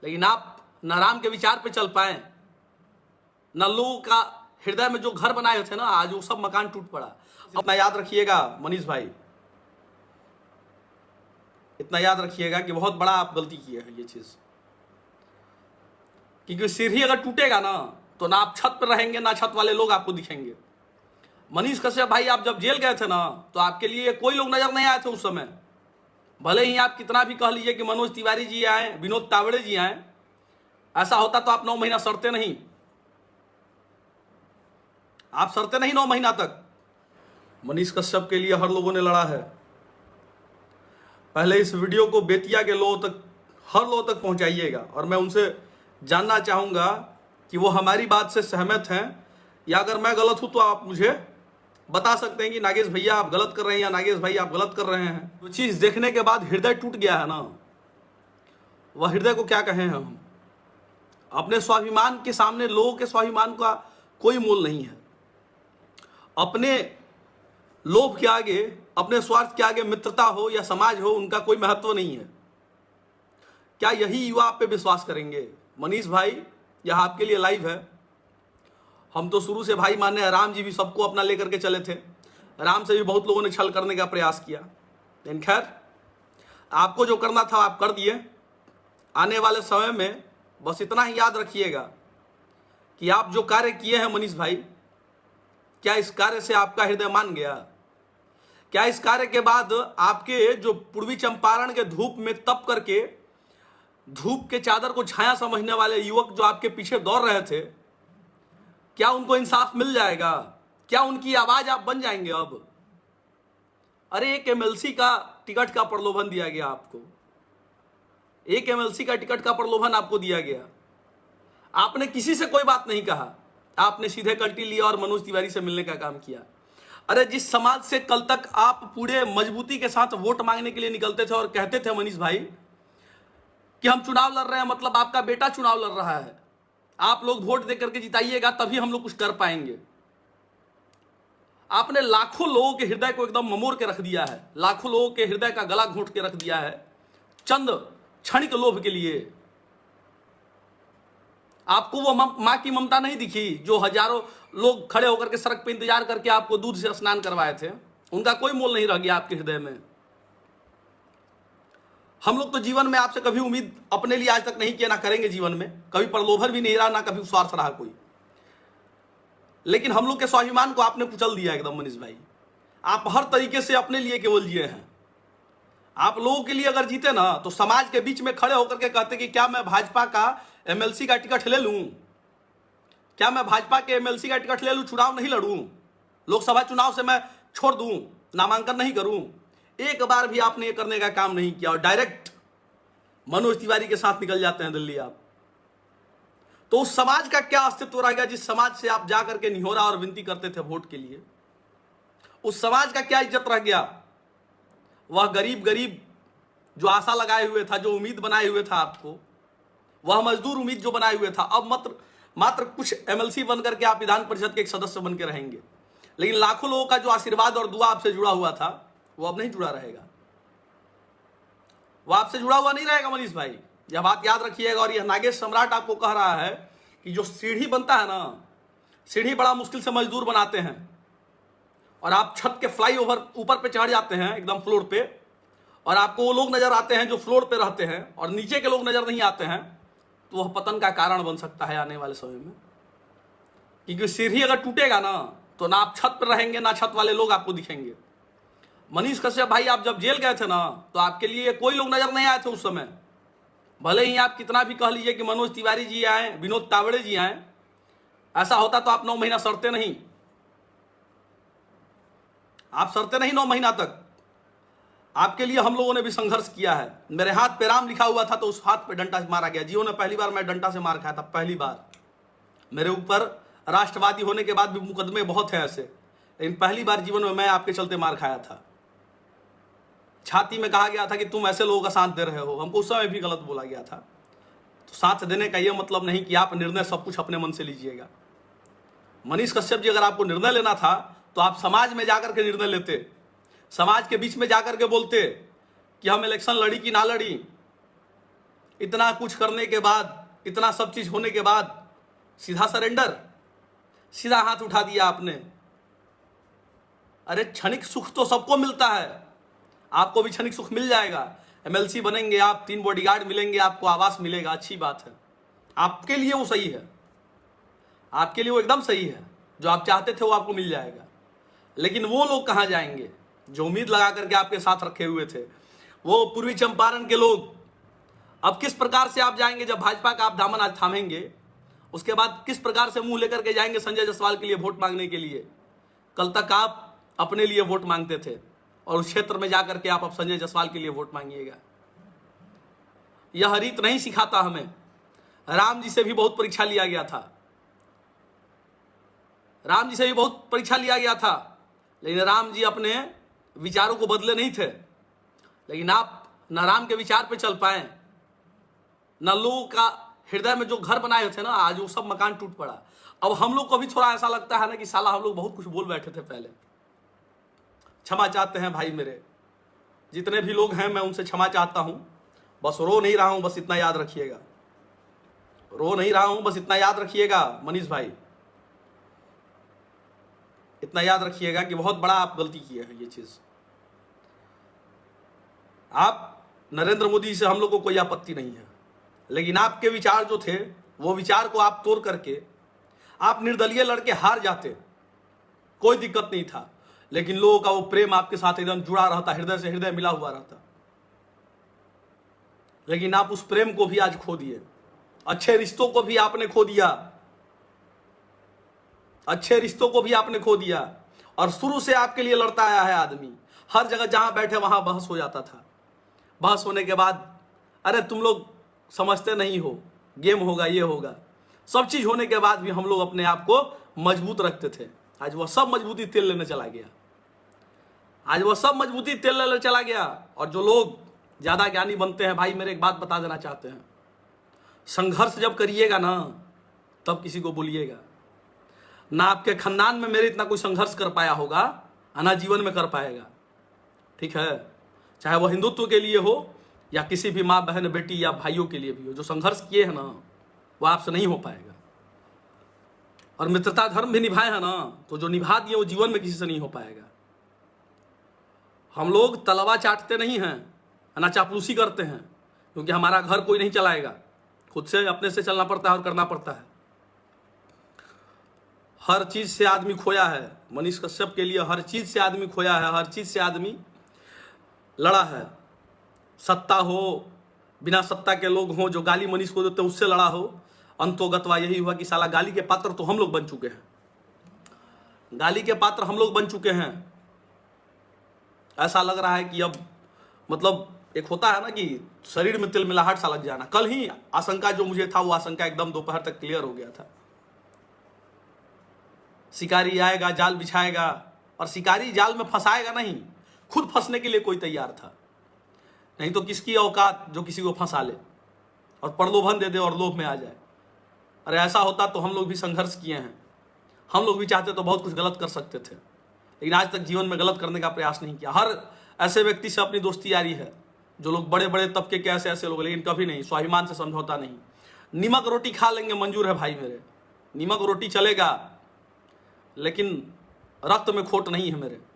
लेकिन आप न राम के विचार पे चल पाए, न लोगों का हृदय में जो घर बनाए थे ना, आज वो सब मकान टूट पड़ा। इतना याद रखिएगा मनीष भाई, इतना याद रखिएगा कि बहुत बड़ा आप गलती किए हैं ये चीज, क्योंकि सीढ़ी अगर टूटेगा ना तो ना आप छत पर रहेंगे ना छत वाले लोग आपको दिखेंगे। मनीष कश्यप भाई, आप जब जेल गए थे ना तो आपके लिए कोई लोग नजर नहीं आए थे उस समय। भले ही आप कितना भी कह लीजिए कि मनोज तिवारी जी आए, विनोद तावड़े जी आए, ऐसा होता तो आप 9 महीना सड़ते नहीं, आप सड़ते नहीं 9 महीना तक। मनीष कश्यप के लिए हर लोगों ने लड़ा है। पहले इस वीडियो को बेतिया के लोगों तक, हर लोगों तक पहुंचाइएगा, और मैं उनसे जानना चाहूंगा कि वो हमारी बात से सहमत हैं, या अगर मैं गलत हूं तो आप मुझे बता सकते हैं कि नागेश भैया आप गलत कर रहे हैं या नागेश भाई आप गलत कर रहे हैं। वो चीज देखने के बाद हृदय टूट गया है ना, वह हृदय को क्या कहें हम। अपने स्वाभिमान के सामने लोगों के स्वाभिमान का कोई मोल नहीं है। अपने लोभ के आगे, अपने स्वार्थ के आगे मित्रता हो या समाज हो, उनका कोई महत्व नहीं है। क्या यही युवा आप पे विश्वास करेंगे? मनीष भाई, यह आपके लिए लाइव है। हम तो शुरू से भाई माने, राम जी भी सबको अपना लेकर के चले थे, राम से भी बहुत लोगों ने छल करने का प्रयास किया, लेकिन खैर आपको जो करना था आप कर दिए। आने वाले समय में बस इतना ही याद रखिएगा कि आप जो कार्य किए हैं मनीष भाई, क्या इस कार्य से आपका हृदय मान गया? क्या इस कार्य के बाद आपके जो पूर्वी चंपारण के धूप में तप करके धूप के चादर को छाया समझने वाले युवक जो आपके पीछे दौड़ रहे थे, क्या उनको इंसाफ मिल जाएगा? क्या उनकी आवाज आप बन जाएंगे अब? अरे एक एमएलसी का टिकट का प्रलोभन दिया गया आपको, एक एमएलसी का टिकट का प्रलोभन आपको दिया गया। आपने किसी से कोई बात नहीं कहा, आपने सीधे कल्टी लिया और मनोज तिवारी से मिलने का काम किया। अरे जिस समाज से कल तक आप पूरे मजबूती के साथ वोट मांगने के लिए निकलते थे और कहते थे मनीष भाई कि हम चुनाव लड़ रहे हैं, मतलब आपका बेटा चुनाव लड़ रहा है, आप लोग वोट देकर के जिताइएगा तभी हम लोग कुछ कर पाएंगे। आपने लाखों लोगों के हृदय को एकदम ममोड़ के रख दिया है, लाखों लोगों के हृदय का गला घोंट के रख दिया है चंद क्षणिक लोभ के लिए। आपको वो मां की ममता नहीं दिखी जो हजारों लोग खड़े होकर के सड़क पे इंतजार करके आपको दूध से स्नान करवाए थे, उनका कोई मोल नहीं रह गया आपके हृदय में। हम लोग तो जीवन में आपसे कभी उम्मीद अपने लिए आज तक नहीं किया, ना करेंगे जीवन में, कभी प्रलोभन भी नहीं रहा, ना कभी स्वार्थ रहा कोई, लेकिन हम लोग के स्वाभिमान को आपने कुचल दिया एकदम मनीष भाई। आप हर तरीके से अपने लिए केवल जिए हैं। आप लोगों के लिए अगर जीते ना तो समाज के बीच में खड़े होकर के कहते कि क्या मैं भाजपा का एमएलसी का टिकट ले लूं, क्या मैं भाजपा के एमएलसी का टिकट ले लूं, चुनाव नहीं लड़ूं, लोकसभा चुनाव से मैं छोड़ दूं, नामांकन नहीं करूं। एक बार भी आपने ये करने का काम नहीं किया और डायरेक्ट मनोज तिवारी के साथ निकल जाते हैं दिल्ली आप। तो उस समाज का क्या अस्तित्व रह गया जिस समाज से आप जाकर के निहोरा और विनती करते थे वोट के लिए? उस समाज का क्या इज्जत रह गया? वह गरीब जो आशा लगाए हुए था, जो उम्मीद बनाए हुए था आपको, वह मजदूर उम्मीद जो बनाए हुए था, अब मात्र कुछ एमएलसी बनकर के आप विधान परिषद के एक सदस्य बन के रहेंगे, लेकिन लाखों लोगों का जो आशीर्वाद और दुआ आपसे जुड़ा हुआ था वो अब नहीं जुड़ा रहेगा, वो आपसे जुड़ा हुआ नहीं रहेगा मनीष भाई। यह बात याद रखिएगा। और यह नागेश सम्राट आपको कह रहा है कि जो सीढ़ी बनता है ना, सीढ़ी बड़ा मुश्किल से मजदूर बनाते हैं, और आप छत के फ्लाईओवर ऊपर पे चढ़ जाते हैं एकदम फ्लोर पे, और आपको वो लोग नजर आते हैं जो फ्लोर पे रहते हैं और नीचे के लोग नजर नहीं आते हैं, तो वह पतन का कारण बन सकता है आने वाले समय में। क्योंकि सीढ़ी अगर टूटेगा ना तो ना आप छत पर रहेंगे ना छत वाले लोग आपको दिखेंगे। मनीष कश्यप भाई, आप जब जेल गए थे ना तो आपके लिए कोई लोग नजर नहीं आए थे उस समय। भले ही आप कितना भी कह लीजिए कि मनोज तिवारी जी आए, विनोद तावड़े जी आए, ऐसा होता तो आप 9 महीना सड़ते नहीं, आप सड़ते नहीं 9 महीना तक। आपके लिए हम लोगों ने भी संघर्ष किया है। मेरे हाथ पे राम लिखा हुआ था तो उस हाथ पे डंडा मारा गया। जीवन में पहली बार मैं डंडा से मार खाया था, पहली बार। मेरे ऊपर राष्ट्रवादी होने के बाद भी मुकदमे बहुत है ऐसे, लेकिन पहली बार जीवन में मैं आपके चलते मार खाया था। छाती में कहा गया था कि तुम ऐसे लोगों का साथ दे रहे हो, हमको उस समय भी गलत बोला गया था। तो साथ देने का यह मतलब नहीं कि आप निर्णय सब कुछ अपने मन से लीजिएगा। मनीष कश्यप जी, अगर आपको निर्णय लेना था तो आप समाज में जाकर के निर्णय लेते, समाज के बीच में जाकर के बोलते कि हम इलेक्शन लड़ी कि ना लड़ी। इतना कुछ करने के बाद, इतना सब चीज होने के बाद सीधा सरेंडर, सीधा हाथ उठा दिया आपने। अरे क्षणिक सुख तो सबको मिलता है, आपको भी क्षणिक सुख मिल जाएगा। एमएलसी बनेंगे आप, 3 बॉडीगार्ड मिलेंगे, आपको आवास मिलेगा, अच्छी बात है, आपके लिए वो सही है, आपके लिए वो एकदम सही है, जो आप चाहते थे वो आपको मिल जाएगा। लेकिन वो लोग कहाँ जाएंगे जो उम्मीद लगा करके आपके साथ रखे हुए थे, वो पूर्वी चंपारण के लोग। अब किस प्रकार से आप जाएंगे जब भाजपा का आप दामन आज थामेंगे, उसके बाद किस प्रकार से मुंह लेकर के जाएंगे संजय जायसवाल के लिए वोट मांगने के लिए। कल तक आप अपने लिए वोट मांगते थे और उस क्षेत्र में जाकर के आप अब संजय जायसवाल के लिए वोट मांगिएगा। यह रीत नहीं सिखाता हमें। राम जी से भी बहुत परीक्षा लिया गया था, राम जी से भी बहुत परीक्षा लिया गया था, लेकिन राम जी अपने विचारों को बदले नहीं थे। लेकिन आप न राम के विचार पे चल पाए, न लोगों का हृदय में जो घर बनाए थे ना, आज वो सब मकान टूट पड़ा। अब हम लोग को भी थोड़ा ऐसा लगता है ना कि साला हम लोग बहुत कुछ बोल बैठे थे पहले। क्षमा चाहते हैं भाई मेरे, जितने भी लोग हैं मैं उनसे क्षमा चाहता हूं। बस रो नहीं रहा हूं, बस इतना याद रखिएगा, रो नहीं रहा हूं, बस इतना याद रखिएगा मनीष भाई, इतना याद रखिएगा कि बहुत बड़ा आप गलती किए हैं। ये चीज आप नरेंद्र मोदी से हम लोग को कोई आपत्ति नहीं है, लेकिन आपके विचार जो थे वो विचार को आप तोड़ करके आप निर्दलीय लड़के हार जाते, कोई दिक्कत नहीं था। लेकिन लोगों का वो प्रेम आपके साथ एकदम जुड़ा रहता, हृदय से हृदय मिला हुआ रहता। लेकिन आप उस प्रेम को भी आज खो दिए, अच्छे रिश्तों को भी आपने खो दिया, अच्छे रिश्तों को भी आपने खो दिया। और शुरू से आपके लिए लड़ता आया है आदमी, हर जगह जहां बैठे वहां बहस हो जाता था। बहस होने के बाद अरे तुम लोग समझते नहीं हो, गेम होगा, ये होगा, सब चीज होने के बाद भी हम लोग अपने आप को मजबूत रखते थे। आज वह सब मजबूती तेल लेने चला गया, आज वह सब मजबूती तेल लेने चला गया। और जो लोग ज्यादा ज्ञानी बनते हैं भाई मेरे, एक बात बता देना चाहते हैं, संघर्ष जब करिएगा ना तब किसी को बोलिएगा ना। आपके खानदान में मेरे इतना कोई संघर्ष कर पाया होगा, ना जीवन में कर पाएगा, ठीक है। चाहे वह हिंदुत्व के लिए हो या किसी भी माँ बहन बेटी या भाइयों के लिए भी हो, जो संघर्ष किए हैं ना वो आपसे नहीं हो पाएगा। और मित्रता धर्म भी निभाए हैं ना, तो जो निभा दिए वो जीवन में किसी से नहीं हो पाएगा। हम लोग तलवा चाटते नहीं हैं, ना चापलूसी करते हैं, क्योंकि हमारा घर कोई नहीं चलाएगा, खुद से अपने से चलना पड़ता है और करना पड़ता है। हर चीज से आदमी खोया है, मनीष कश्यप के लिए हर चीज से आदमी खोया है, हर चीज से आदमी लड़ा है। सत्ता हो, बिना सत्ता के लोग हों जो गाली मनीष को देते उससे लड़ा हो। अंतोगतवा यही हुआ कि साला गाली के पात्र तो हम लोग बन चुके हैं, गाली के पात्र हम लोग बन चुके हैं। ऐसा लग रहा है कि अब मतलब एक होता है ना कि शरीर में तिलमिलाहट सा लग जाना। कल ही आशंका जो मुझे था वो आशंका एकदम दोपहर तक क्लियर हो गया था। शिकारी आएगा, जाल बिछाएगा, और शिकारी जाल में फंसाएगा नहीं, खुद फंसने के लिए कोई तैयार था। नहीं तो किसकी औकात जो किसी को फंसा ले और प्रलोभन दे दे और लोभ में आ जाए। अरे ऐसा होता तो हम लोग भी संघर्ष किए हैं, हम लोग भी चाहते तो बहुत कुछ गलत कर सकते थे, लेकिन आज तक जीवन में गलत करने का प्रयास नहीं किया। हर ऐसे व्यक्ति से अपनी दोस्ती यारी है जो लोग बड़े बड़े तबके के ऐसे ऐसे लोग, लेकिन कभी नहीं, स्वाभिमान से समझौता नहीं। नीमक रोटी खा लेंगे मंजूर है भाई मेरे, नीमक रोटी चलेगा, लेकिन रक्त में खोट नहीं है मेरे।